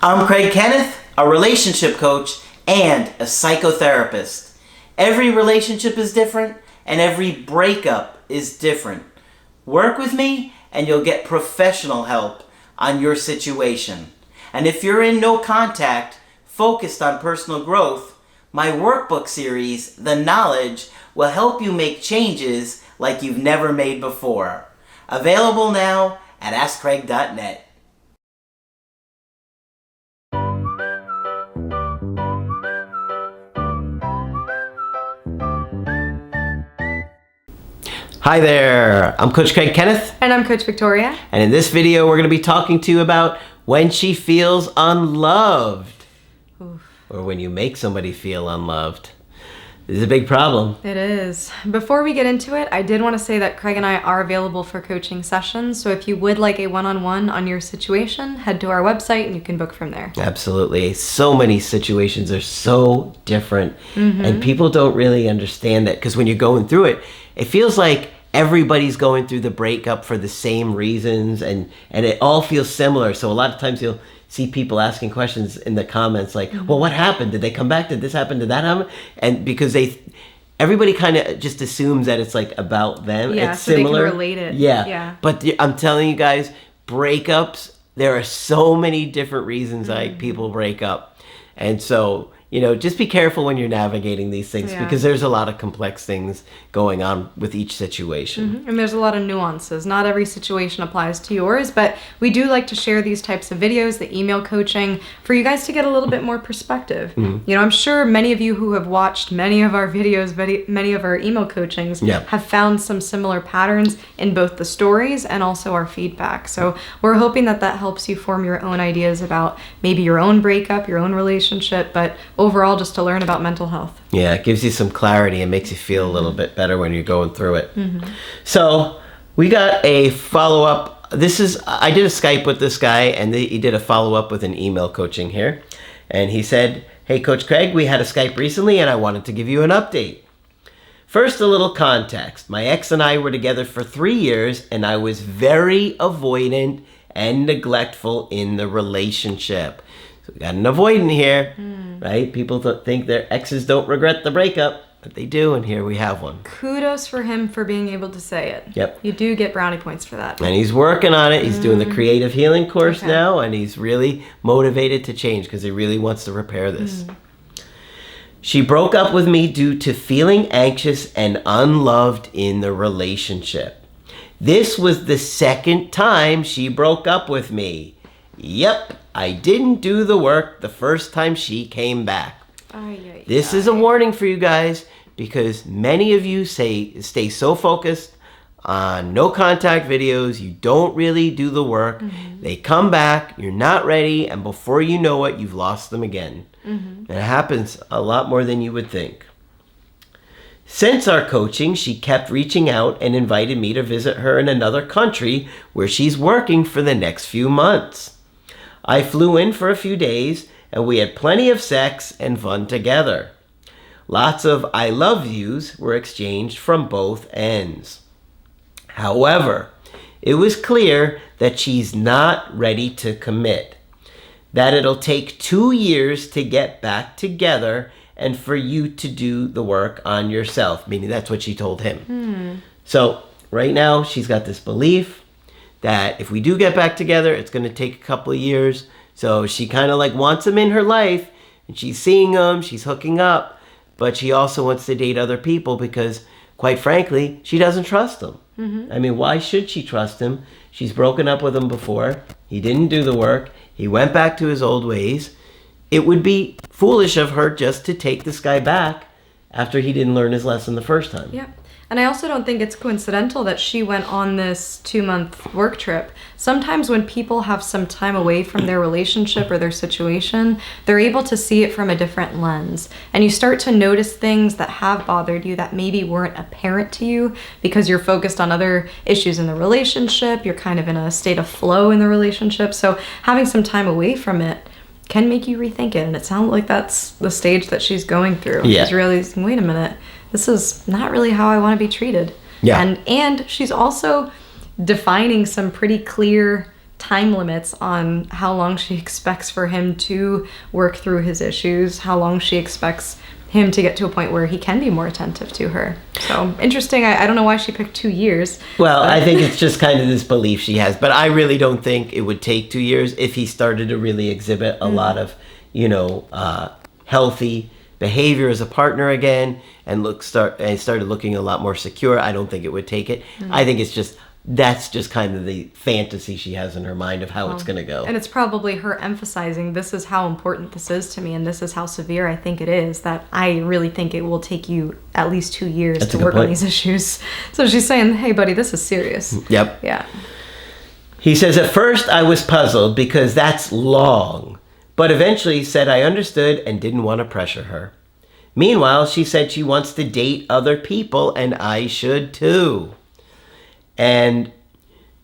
I'm Kenneth, a relationship coach and a psychotherapist. Every relationship is different and every breakup is different. Work with me and you'll get professional help on your situation. And if you're in no contact, focused on personal growth, my workbook series, The Knowledge, will help you make changes like you've never made before. Available now at AskCraig.net. Hi there, I'm Coach Craig Kenneth. And I'm Coach Victoria. And in this video, we're going to be talking to you about when she feels unloved. Oof. Or when you make somebody feel unloved. This is a big problem. It is. Before we get into it, I did want to say that Craig and I are available for coaching sessions. So if you would like a one-on-one on your situation, head to our website and you can book from there. Absolutely. So many situations are so different. And people don't really understand that, because when you're going through it, it feels like everybody's going through the breakup for the same reasons, and it all feels similar. So a lot of times you'll see people asking questions in the comments like, well, what happened? Did they come back? Did this happen? Did that happen? And because everybody kind of just assumes that it's like about them. Yeah, it's so similar. they can relate it. Yeah. But I'm telling you guys, breakups, there are so many different reasons like people break up. And so, just be careful when you're navigating these things, because there's a lot of complex things going on with each situation. And there's a lot of nuances. Not every situation applies to yours, but we do like to share these types of videos, the email coaching, for you guys to get a little bit more perspective. I'm sure many of you who have watched many of our videos, many of our email coachings, have found some similar patterns in both the stories and also our feedback. So we're hoping that helps you form your own ideas about maybe your own breakup, your own relationship, but overall just to learn about mental health. Yeah, it gives you some clarity and makes you feel a little bit better when you're going through it. So we got a follow-up. I did a Skype with this guy, and he did a follow-up with an email coaching here. And he said, hey, Coach Craig, we had a Skype recently, and I wanted to give you an update. First, a little context. My ex and I were together for 3 years, and I was very avoidant and neglectful in the relationship. So we got an avoidant here, right? People think their exes don't regret the breakup, but they do, and here we have one. Kudos for him for being able to say it. Yep. You do get brownie points for that. And he's working on it. He's doing the creative healing course now, and he's really motivated to change because he really wants to repair this. She broke up with me due to feeling anxious and unloved in the relationship. This was the second time she broke up with me. Yep, I didn't do the work the first time she came back. This is a warning for you guys, because many of you stay so focused on no contact videos, you don't really do the work. They come back, you're not ready, and before you know it, you've lost them again. And it happens a lot more than you would think. Since our coaching, she kept reaching out and invited me to visit her in another country where she's working for the next few months. I flew in for a few days, and we had plenty of sex and fun together. Lots of I love yous were exchanged from both ends. However, it was clear that she's not ready to commit, that it'll take 2 years to get back together and for you to do the work on yourself, meaning that's what she told him. So right now she's got this belief that if we do get back together, it's going to take a couple of years. So she kind of wants him in her life, and she's seeing him, she's hooking up, but she also wants to date other people because, quite frankly, she doesn't trust him. I mean, why should she trust him? She's broken up with him before. He didn't do the work. He went back to his old ways. It would be foolish of her just to take this guy back after he didn't learn his lesson the first time. Yeah. And I also don't think it's coincidental that she went on this 2-month work trip. Sometimes when people have some time away from their relationship or their situation, they're able to see it from a different lens. And you start to notice things that have bothered you that maybe weren't apparent to you because you're focused on other issues in the relationship. You're kind of in a state of flow in the relationship. So having some time away from it can make you rethink it. And it sounds like that's the stage that she's going through. Yeah. She's realizing, wait a minute, this is not really how I want to be treated. Yeah. And she's also defining some pretty clear time limits on how long she expects for him to work through his issues, how long she expects him to get to a point where he can be more attentive to her. So interesting. I don't know why she picked 2 years. Well, I think it's just kind of this belief she has, but I really don't think it would take 2 years if he started to really exhibit a lot of, healthy behavior as a partner again and started looking a lot more secure. I don't think it would take it. I think that's just kind of the fantasy she has in her mind of how it's going to go. And it's probably her emphasizing, this is how important this is to me, and this is how severe I think it is, that I really think it will take you at least 2 years to work on these issues. So she's saying, hey, buddy, this is serious. Yep. Yeah. He says, at first I was puzzled because that's long, but eventually said I understood and didn't want to pressure her. Meanwhile, she said she wants to date other people, and I should too. And,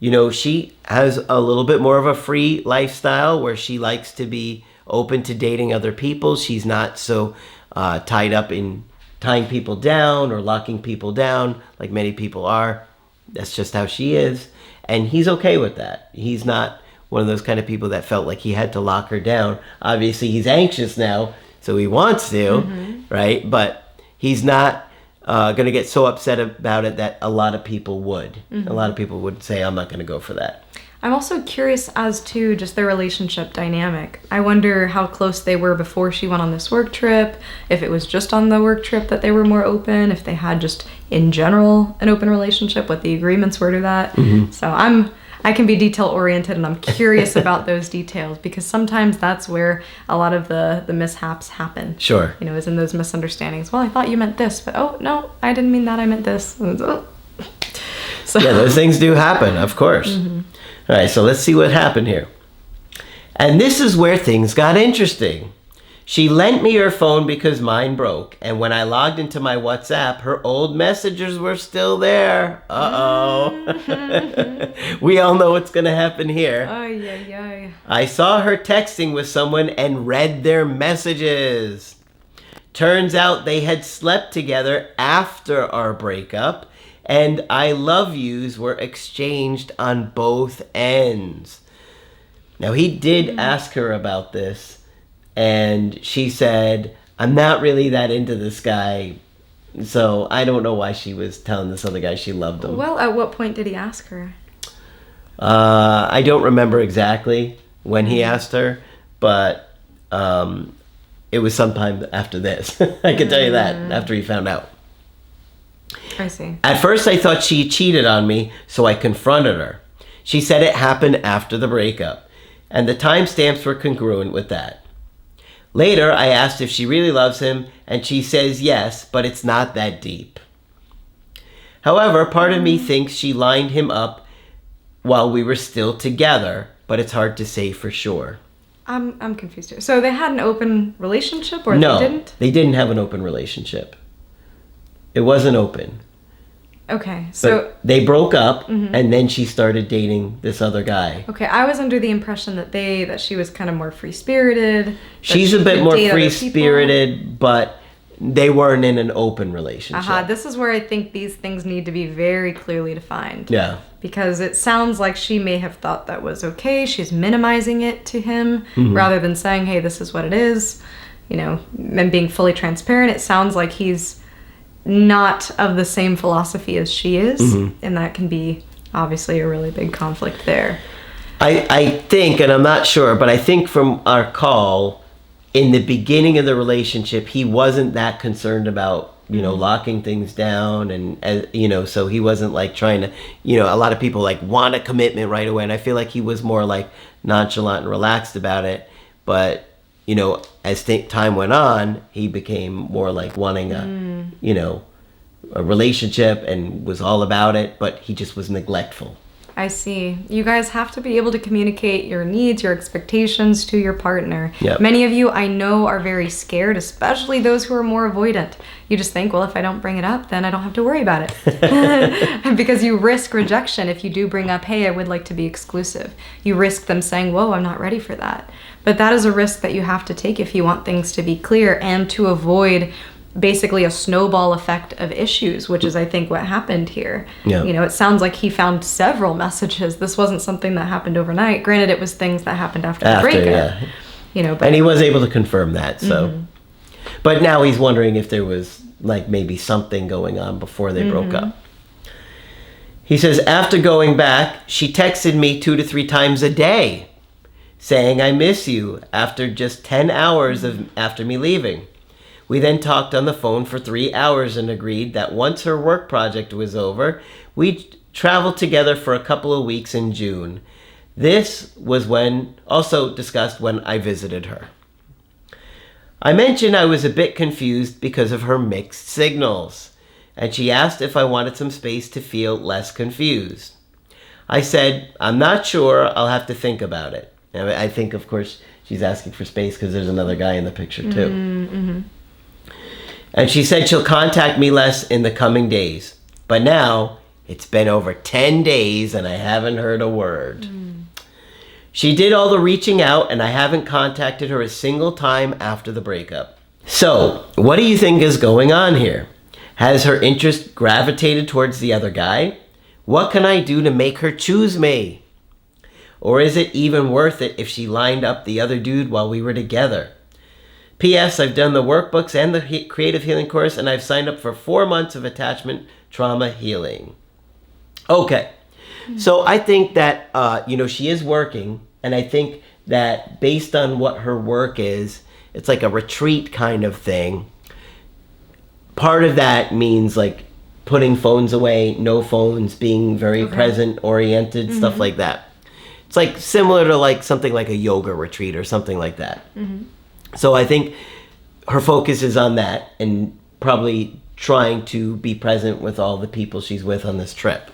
she has a little bit more of a free lifestyle where she likes to be open to dating other people. She's not so tied up in tying people down or locking people down like many people are. That's just how she is. And he's okay with that. He's not one of those kind of people that felt like he had to lock her down. Obviously, he's anxious now, so he wants to, right? But he's not going to get so upset about it that a lot of people would. A lot of people would say, I'm not going to go for that. I'm also curious as to just their relationship dynamic. I wonder how close they were before she went on this work trip, if it was just on the work trip that they were more open, if they had just in general an open relationship, what the agreements were to that. So I can be detail oriented, and I'm curious about those details because sometimes that's where a lot of the mishaps happen. Sure. Is in those misunderstandings. Well, I thought you meant this, but oh no, I didn't mean that. I meant this. So yeah, those things do happen, of course. All right, so let's see what happened here. And this is where things got interesting. She lent me her phone because mine broke, and when I logged into my WhatsApp, her old messages were still there. Uh-oh. We all know what's going to happen here. Ay, ay, ay. I saw her texting with someone and read their messages. Turns out they had slept together after our breakup, and I love yous were exchanged on both ends. Now, he did ask her about this. And she said, I'm not really that into this guy, so I don't know why she was telling this other guy she loved him. Well, at what point did he ask her? I don't remember exactly when he asked her, but it was sometime after this. I can tell you that, after he found out. I see. At first I thought she cheated on me, so I confronted her. She said it happened after the breakup, and the timestamps were congruent with that. Later, I asked if she really loves him, and she says yes, but it's not that deep. However, part of me thinks she lined him up while we were still together, but it's hard to say for sure. I'm confused here. So they had an open relationship, or no, they didn't? They didn't have an open relationship. It wasn't open. Okay, so but they broke up, and then she started dating this other guy. Okay, I was under the impression that she was kind of more free-spirited. She's a bit more free-spirited, but they weren't in an open relationship. This is where I think these things need to be very clearly defined. Yeah. Because it sounds like she may have thought that was okay. She's minimizing it to him rather than saying, hey, this is what it is. And being fully transparent. It sounds like he's not of the same philosophy as she is, and that can be obviously a really big conflict there. I think, and I'm not sure, but I think from our call, in the beginning of the relationship, he wasn't that concerned about, locking things down, and, so he wasn't like trying to, a lot of people like want a commitment right away, and I feel like he was more like nonchalant and relaxed about it, but as time went on, he became more like wanting a relationship and was all about it, but he just was neglectful. I see. You guys have to be able to communicate your needs, your expectations to your partner. Yep. Many of you I know are very scared, especially those who are more avoidant. You just think, well, if I don't bring it up, then I don't have to worry about it. Because you risk rejection if you do bring up, hey, I would like to be exclusive. You risk them saying, whoa, I'm not ready for that. But that is a risk that you have to take if you want things to be clear and to avoid basically a snowball effect of issues, which is, I think, what happened here. Yeah. You know, it sounds like he found several messages. This wasn't something that happened overnight. Granted, it was things that happened after the breakup. Yeah. You know, but, and he was able to confirm that, so. But now he's wondering if there was, like, maybe something going on before they broke up. He says, after going back, she texted me 2 to 3 times a day, saying, I miss you, after just 10 hours after me leaving. We then talked on the phone for 3 hours and agreed that once her work project was over, we'd travel together for a couple of weeks in June. This was also discussed when I visited her. I mentioned I was a bit confused because of her mixed signals, and she asked if I wanted some space to feel less confused. I said, I'm not sure, I'll have to think about it. And I think, of course, she's asking for space because there's another guy in the picture, too. And she said she'll contact me less in the coming days. But now, it's been over 10 days and I haven't heard a word. She did all the reaching out and I haven't contacted her a single time after the breakup. So, what do you think is going on here? Has her interest gravitated towards the other guy? What can I do to make her choose me? Or is it even worth it if she lined up the other dude while we were together? P.S. I've done the workbooks and the creative healing course, and I've signed up for 4 months of attachment trauma healing. Okay. So I think that, she is working, and I think that based on what her work is, it's like a retreat kind of thing. Part of that means like putting phones away, no phones, being very present oriented, stuff like that. It's like similar to like something like a yoga retreat or something like that. So I think her focus is on that and probably trying to be present with all the people she's with on this trip.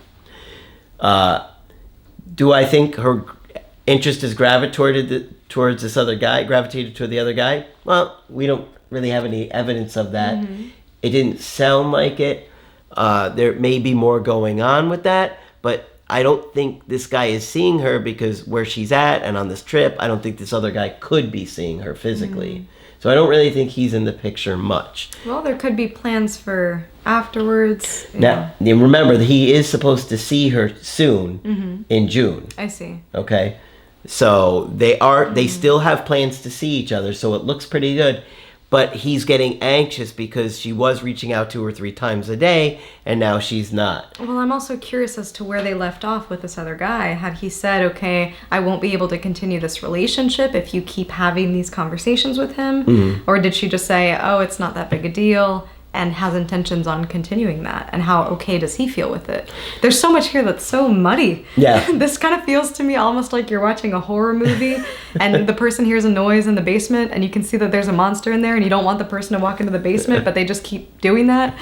Do I think her interest is gravitated toward the other guy? Well, we don't really have any evidence of that. It didn't sound like it. There may be more going on with that, but I don't think this guy is seeing her because where she's at and on this trip, I don't think this other guy could be seeing her physically. So I don't really think he's in the picture much. Well, there could be plans for afterwards. Now, remember that he is supposed to see her soon in June. I see. Okay. So they still have plans to see each other, so it looks pretty good. But he's getting anxious because she was reaching out 2 or 3 times a day, and now she's not. Well, I'm also curious as to where they left off with this other guy. Had he said, okay, I won't be able to continue this relationship if you keep having these conversations with him? Or did she just say, oh, it's not that big a deal, and has intentions on continuing that? And how okay does he feel with it? There's so much here that's so muddy. Yeah. This kind of feels to me almost like you're watching a horror movie and the person hears a noise in the basement and you can see that there's a monster in there and you don't want the person to walk into the basement, but they just keep doing that.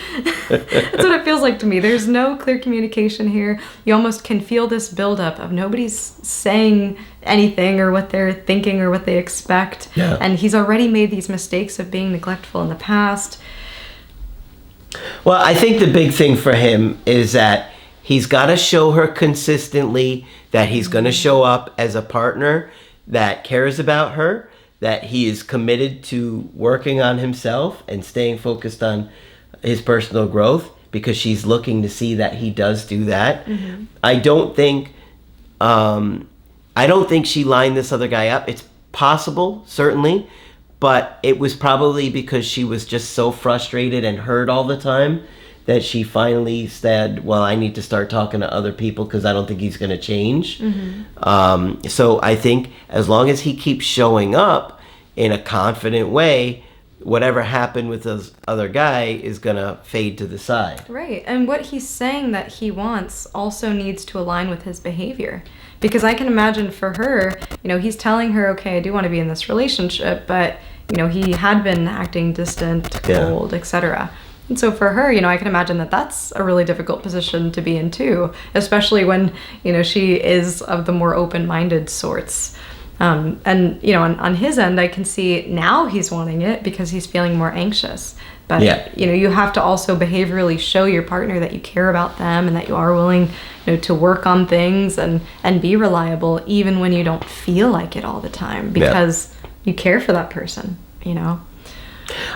That's what it feels like to me. There's no clear communication here. You almost can feel this buildup of nobody's saying anything or what they're thinking or what they expect. Yeah. And he's already made these mistakes of being neglectful in the past. Well, I think the big thing for him is that he's got to show her consistently that he's going to show up as a partner that cares about her, that he is committed to working on himself and staying focused on his personal growth, because she's looking to see that he does do that. I don't think she lined this other guy up. It's possible, certainly. But it was probably because she was just so frustrated and hurt all the time that she finally said, well, I need to start talking to other people because I don't think he's going to change. So I think as long as he keeps showing up in a confident way, whatever happened with this other guy is going to fade to the side. Right. And what he's saying that he wants also needs to align with his behavior. Because I can imagine for her, he's telling her, okay, I do want to be in this relationship, but, he had been acting distant, cold, etc. And so for her, I can imagine that that's a really difficult position to be in too, especially when, she is of the more open-minded sorts. And, on his end, I can see now he's wanting it because he's feeling more anxious. But, you have to also behaviorally show your partner that you care about them and that you are willing, to work on things and be reliable even when you don't feel like it all the time because you care for that person,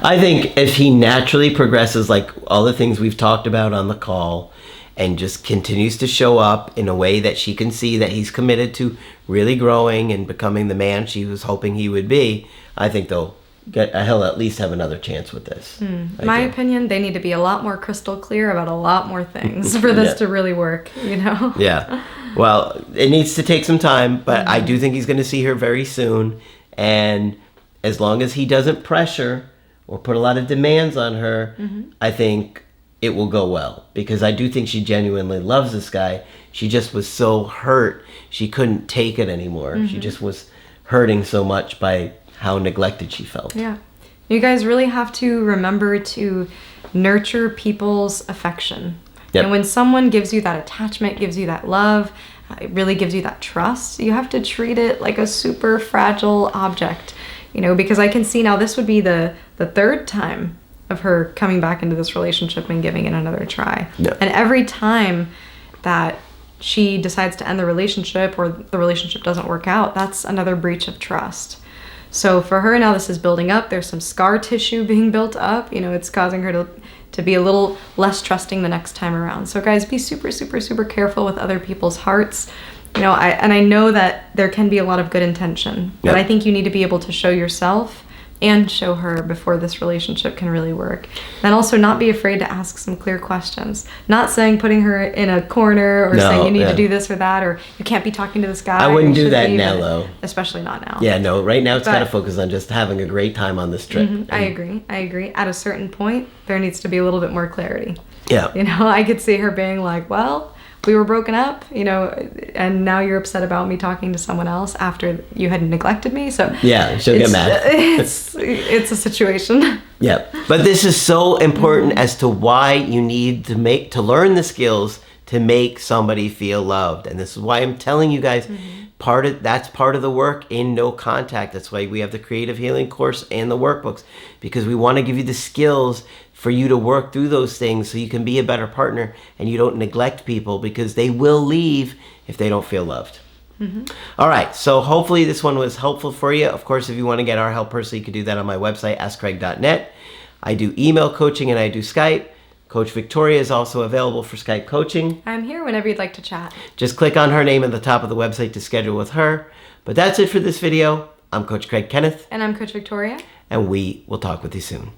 I think if he naturally progresses, like all the things we've talked about on the call, and just continues to show up in a way that she can see that he's committed to really growing and becoming the man she was hoping he would be, I think he'll at least have another chance with this. My opinion, they need to be a lot more crystal clear about a lot more things for this to really work, you know? Yeah. Well, it needs to take some time, but I do think he's going to see her very soon. And as long as he doesn't pressure or put a lot of demands on her, I think it will go well, because I do think she genuinely loves this guy. She just was so hurt she couldn't take it anymore. She just was hurting so much by how neglected she felt. Yeah. You guys really have to remember to nurture people's affection. Yep. And when someone gives you that attachment, gives you that love, it really gives you that trust, you have to treat it like a super fragile object, you know, because I can see now this would be the third time of her coming back into this relationship and giving it another try. Yeah. And every time that she decides to end the relationship or the relationship doesn't work out, that's another breach of trust. So for her now, this is building up. There's some scar tissue being built up. You know, it's causing her to be a little less trusting the next time around. So guys, be super, super, super careful with other people's hearts. You know, I know that there can be a lot of good intention, but I think you need to be able to show yourself and show her before this relationship can really work. And also not be afraid to ask some clear questions. Not saying putting her in a corner or saying you need to do this or that, or you can't be talking to this guy. I wouldn't do that now, though. Especially not now. Yeah, no, right now it's got to focus on just having a great time on this trip. I agree. At a certain point, there needs to be a little bit more clarity. Yeah. You know, I could see her being like, well, we were broken up, you know, and now you're upset about me talking to someone else after you had neglected me. So yeah, she'll get mad. It's a situation. Yeah, but this is so important as to why you need to learn the skills to make somebody feel loved, and this is why I'm telling you guys. That's part of the work in No Contact. That's why we have the creative healing course and the workbooks, because we want to give you the skills for you to work through those things so you can be a better partner and you don't neglect people, because they will leave if they don't feel loved. All right, so hopefully this one was helpful for you. Of course, if you want to get our help personally, you can do that on my website, askcraig.net. I do email coaching and I do Skype. Coach Victoria is also available for Skype coaching. I'm here whenever you'd like to chat. Just click on her name at the top of the website to schedule with her. But that's it for this video. I'm Coach Craig Kenneth. And I'm Coach Victoria. And we will talk with you soon.